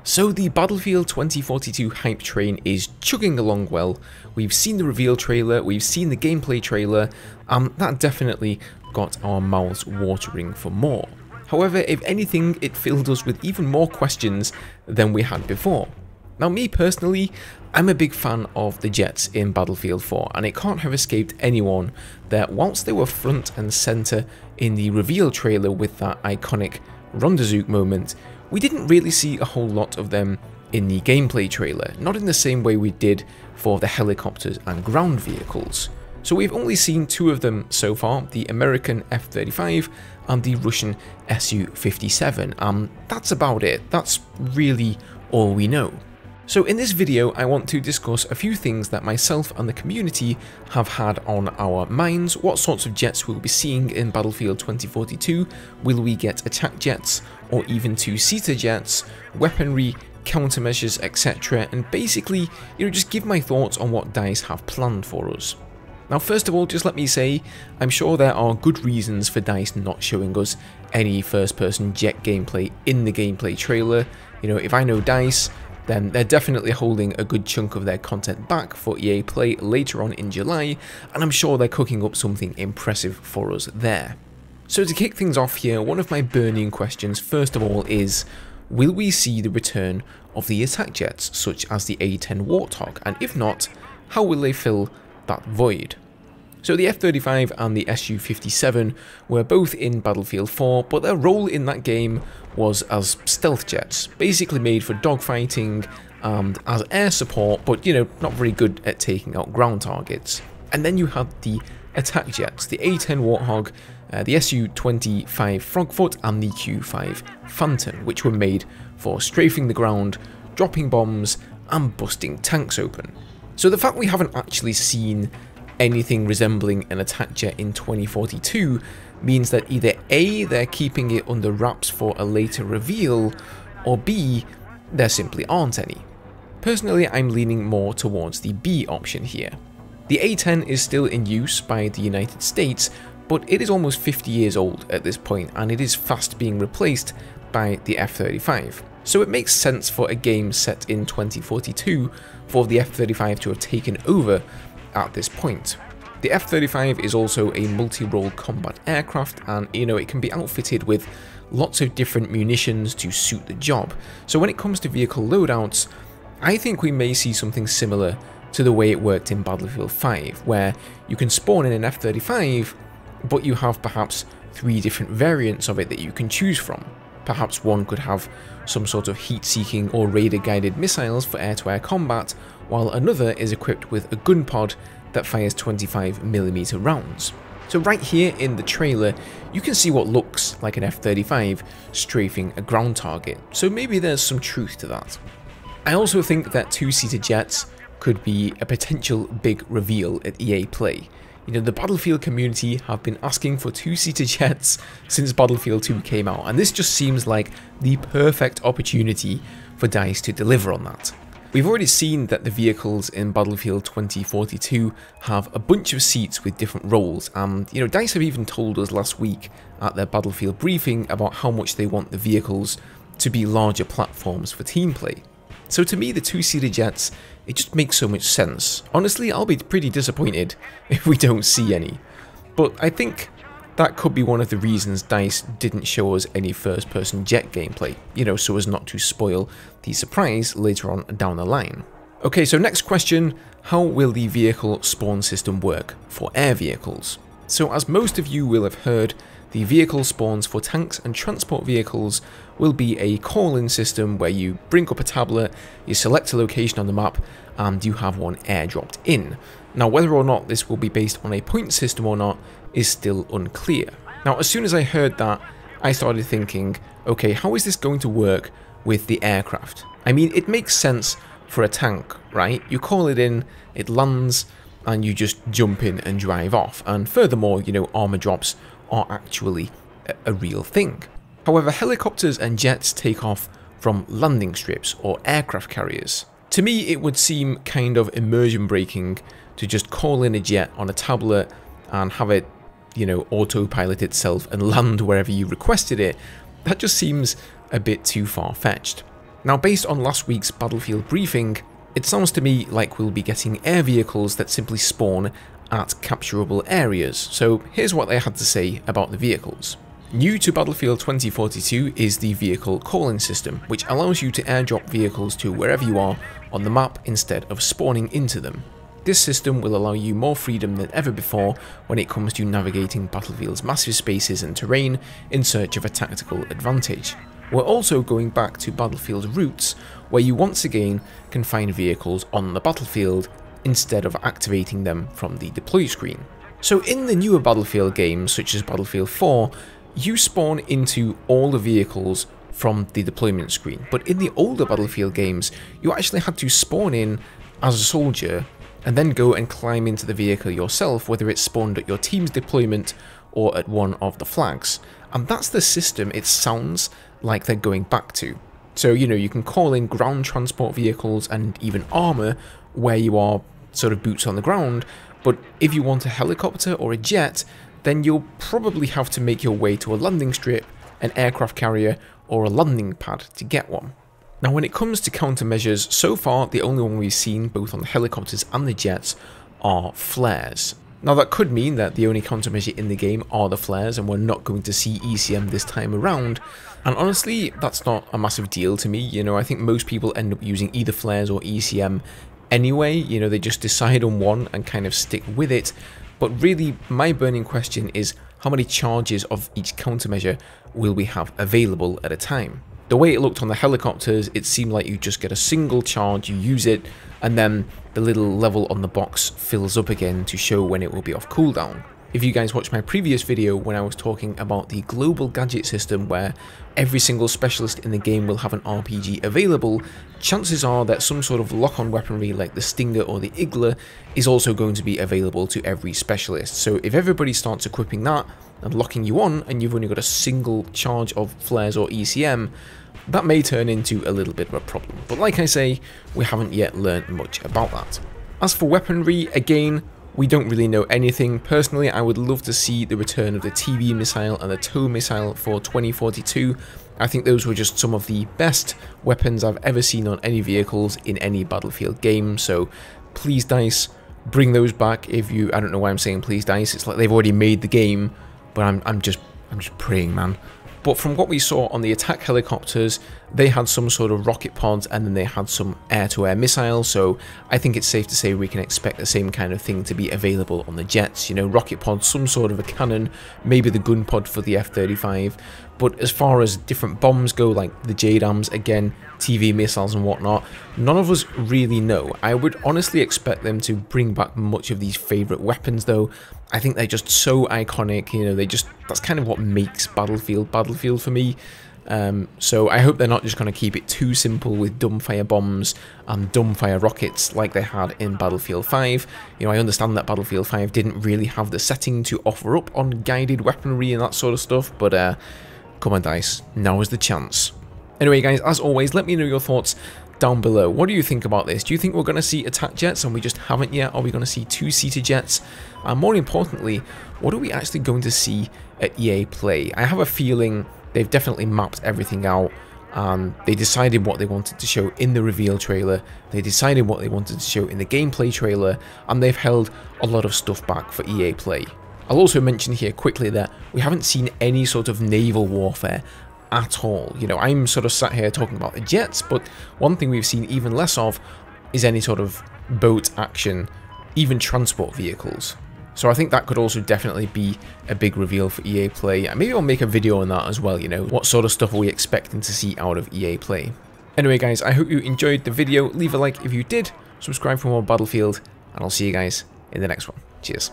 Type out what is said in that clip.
So the Battlefield 2042 hype train is chugging along well. We've seen the reveal trailer, we've seen the gameplay trailer, and that definitely got our mouths watering for more. However, if anything, it filled us with even more questions than we had before. Now me personally, I'm a big fan of the jets in Battlefield 4, and it can't have escaped anyone that whilst they were front and centre in the reveal trailer with that iconic Rendezvous moment, we didn't really see a whole lot of them in the gameplay trailer, not in the same way we did for the helicopters and ground vehicles. So we've only seen two of them so far, the American F-35 and the Russian Su-57, and that's about it. That's really all we know. So in this video, I want to discuss a few things that myself and the community have had on our minds. What sorts of jets we'll be seeing in Battlefield 2042? Will we get attack jets or even two-seater jets, weaponry, countermeasures, etc. And basically, just give my thoughts on what DICE have planned for us. Now first of all, just let me say, I'm sure there are good reasons for DICE not showing us any first-person jet gameplay in the gameplay trailer. If I know DICE, then they're definitely holding a good chunk of their content back for EA Play later on in July, and I'm sure they're cooking up something impressive for us there. So to kick things off here, one of my burning questions first of all is, will we see the return of the attack jets such as the A-10 Warthog, and if not, how will they fill that void? So the F-35 and the Su-57 were both in Battlefield 4, but their role in that game was as stealth jets, basically made for dogfighting and as air support, but not very good at taking out ground targets. And then you had the attack jets, the A-10 Warthog, the Su-25 Frogfoot and the Q-5 Phantom, which were made for strafing the ground, dropping bombs and busting tanks open. So the fact we haven't actually seen anything resembling an attack jet in 2042 means that either A, they're keeping it under wraps for a later reveal, or B, there simply aren't any. Personally, I'm leaning more towards the B option here. The A-10 is still in use by the United States, but it is almost 50 years old at this point, and it is fast being replaced by the F-35. So it makes sense for a game set in 2042 for the F-35 to have taken over at this point. The F-35 is also a multi-role combat aircraft, and it can be outfitted with lots of different munitions to suit the job. So when it comes to vehicle loadouts, I think we may see something similar to the way it worked in Battlefield 5, where you can spawn in an F-35, but you have perhaps 3 different variants of it that you can choose from. Perhaps one could have some sort of heat-seeking or radar-guided missiles for air-to-air combat, while another is equipped with a gun pod that fires 25mm rounds. So right here in the trailer, you can see what looks like an F-35 strafing a ground target, so maybe there's some truth to that. I also think that two-seater jets could be a potential big reveal at EA Play. The Battlefield community have been asking for two-seater jets since Battlefield 2 came out, and this just seems like the perfect opportunity for DICE to deliver on that. We've already seen that the vehicles in Battlefield 2042 have a bunch of seats with different roles, and DICE have even told us last week at their Battlefield briefing about how much they want the vehicles to be larger platforms for team play. So to me, the two-seater jets, it just makes so much sense. Honestly, I'll be pretty disappointed if we don't see any. But I think that could be one of the reasons DICE didn't show us any first-person jet gameplay, so as not to spoil the surprise later on down the line. Okay, so next question, how will the vehicle spawn system work for air vehicles? So as most of you will have heard, the vehicle spawns for tanks and transport vehicles will be a call-in system where you bring up a tablet, you select a location on the map, and you have one airdropped in. Now whether or not this will be based on a point system or not is still unclear. Now as soon as I heard that, I started thinking, okay, how is this going to work with the aircraft? I mean, it makes sense for a tank, right? You call it in, it lands, and you just jump in and drive off. And furthermore, armor drops are actually a real thing. However, helicopters and jets take off from landing strips or aircraft carriers. To me, it would seem kind of immersion breaking to just call in a jet on a tablet and have it, autopilot itself and land wherever you requested it. That just seems a bit too far-fetched. Now, based on last week's Battlefield briefing, it sounds to me like we'll be getting air vehicles that simply spawn at capturable areas. So here's what they had to say about the vehicles. New to Battlefield 2042 is the vehicle calling system, which allows you to airdrop vehicles to wherever you are on the map instead of spawning into them. This system will allow you more freedom than ever before when it comes to navigating Battlefield's massive spaces and terrain in search of a tactical advantage. We're also going back to Battlefield's roots, where you once again can find vehicles on the battlefield instead of activating them from the deploy screen. So in the newer Battlefield games, such as Battlefield 4, you spawn into all the vehicles from the deployment screen, but in the older Battlefield games, you actually had to spawn in as a soldier and then go and climb into the vehicle yourself, whether it's spawned at your team's deployment or at one of the flags. And that's the system it sounds like they're going back to. So, you know, you can call in ground transport vehicles and even armor where you are sort of boots on the ground, but if you want a helicopter or a jet, then you'll probably have to make your way to a landing strip, an aircraft carrier, or a landing pad to get one. Now, when it comes to countermeasures, so far the only one we've seen both on the helicopters and the jets are flares. Now, that could mean that the only countermeasure in the game are the flares and we're not going to see ECM this time around, and honestly that's not a massive deal to me. You know, I think most people end up using either flares or ECM anyway. You know, they just decide on one and kind of stick with it. But really, my burning question is how many charges of each countermeasure will we have available at a time? The way it looked on the helicopters, it seemed like you just get a single charge, you use it, and then the little level on the box fills up again to show when it will be off cooldown. If you guys watched my previous video when I was talking about the global gadget system where every single specialist in the game will have an RPG available, chances are that some sort of lock-on weaponry like the Stinger or the Igler is also going to be available to every specialist. So if everybody starts equipping that and locking you on and you've only got a single charge of flares or ECM, that may turn into a little bit of a problem. But like I say, we haven't yet learned much about that. As for weaponry, again, we don't really know anything. Personally, I would love to see the return of the TV missile and the tow missile for 2042. I think those were just some of the best weapons I've ever seen on any vehicles in any Battlefield game. So please, DICE, bring those back. If you, I don't know why I'm saying please, DICE. It's like they've already made the game, but I'm just praying, man. But from what we saw on the attack helicopters, they had some sort of rocket pods and then they had some air-to-air missiles, so I think it's safe to say we can expect the same kind of thing to be available on the jets. You know, rocket pods, some sort of a cannon, maybe the gun pod for the F-35, but as far as different bombs go, like the JDAMs, again, TV missiles and whatnot, none of us really know. I would honestly expect them to bring back much of these favourite weapons though. I think they're just so iconic, you know, that's kind of what makes Battlefield for me. So I hope they're not just going to keep it too simple with dumbfire bombs and dumbfire rockets like they had in Battlefield 5. You know, I understand that Battlefield 5 didn't really have the setting to offer up on guided weaponry and that sort of stuff, but come on DICE, now is the chance. Anyway guys, as always, let me know your thoughts down below. What do you think about this? Do you think we're going to see attack jets and we just haven't yet? Are we going to see two-seater jets? And more importantly, what are we actually going to see at EA Play? I have a feeling they've definitely mapped everything out and they decided what they wanted to show in the reveal trailer, they decided what they wanted to show in the gameplay trailer, and they've held a lot of stuff back for EA Play. I'll also mention here quickly that we haven't seen any sort of naval warfare at all. You know, I'm sort of sat here talking about the jets, but one thing we've seen even less of is any sort of boat action, even transport vehicles. So I think that could also definitely be a big reveal for EA Play. Maybe I'll make a video on that as well, you know, what sort of stuff are we expecting to see out of EA Play. Anyway guys, I hope you enjoyed the video. Leave a like if you did, subscribe for more Battlefield, and I'll see you guys in the next one. Cheers.